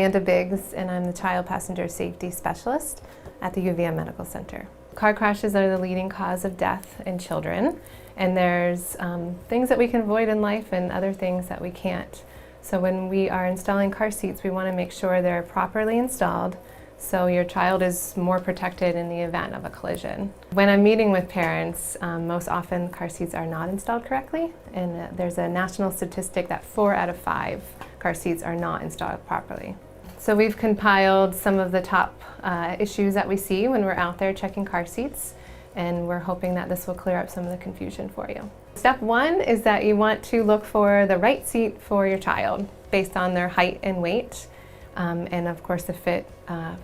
Amanda Biggs, and I'm the Child Passenger Safety Specialist at the UVM Medical Center. Car crashes are the leading cause of death in children, and there's things that we can avoid in life and other things that we can't. So when we are installing car seats, we want to make sure they're properly installed so your child is more protected in the event of a collision. When I'm meeting with parents, most often car seats are not installed correctly, and there's a national statistic that 4 out of 5 car seats are not installed properly. So we've compiled some of the top issues that we see when we're out there checking car seats, and we're hoping that this will clear up some of the confusion for you. Step 1 is that you want to look for the right seat for your child based on their height and weight, and of course the fit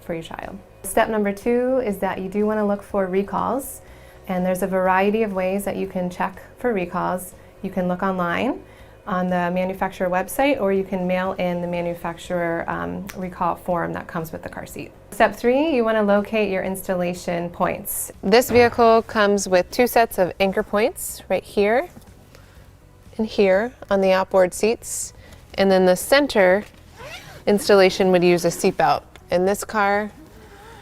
for your child. Step number 2 is that you do want to look for recalls, and there's a variety of ways that you can check for recalls. You can look online on the manufacturer website, or you can mail in the manufacturer recall form that comes with the car seat. Step 3, you want to locate your installation points. This vehicle comes with 2 sets of anchor points right here and here on the outboard seats, and then the center installation would use a seatbelt. In this car,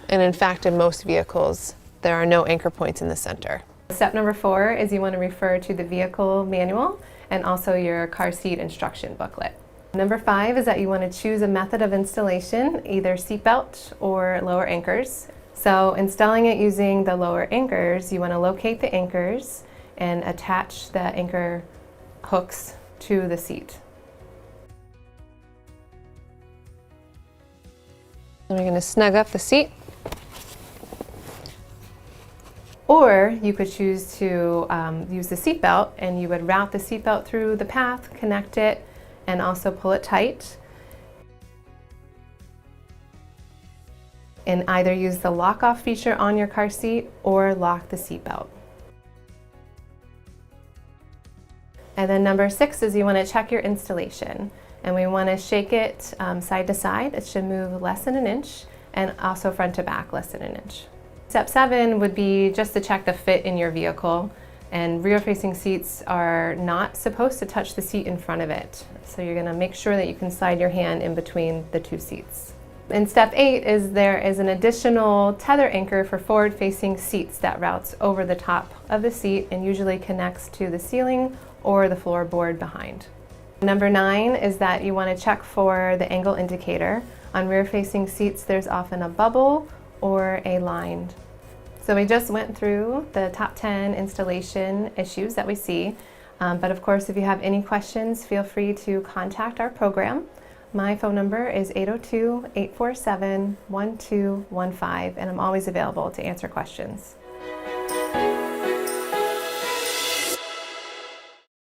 and in fact in most vehicles, there are no anchor points in the center. Step number 4 is you want to refer to the vehicle manual and also your car seat instruction booklet. Number 5 is that you want to choose a method of installation, either seatbelt or lower anchors. So installing it using the lower anchors, you want to locate the anchors and attach the anchor hooks to the seat. And we're going to snug up the seat. Or you could choose to use the seatbelt, and you would route the seatbelt through the path, connect it, and also pull it tight. And either use the lock-off feature on your car seat or lock the seatbelt. And then number 6 is you want to check your installation. And we want to shake it side to side. It should move less than an inch, and also front to back less than an inch. Step 7 would be just to check the fit in your vehicle, and rear-facing seats are not supposed to touch the seat in front of it. So you're going to make sure that you can slide your hand in between the 2 seats. And step 8 is there is an additional tether anchor for forward-facing seats that routes over the top of the seat and usually connects to the ceiling or the floorboard behind. Number 9 is that you want to check for the angle indicator. On rear-facing seats, there's often a bubble or a line. So we just went through the top 10 installation issues that we see. But of course, if you have any questions, feel free to contact our program. My phone number is 802-847-1215, and I'm always available to answer questions.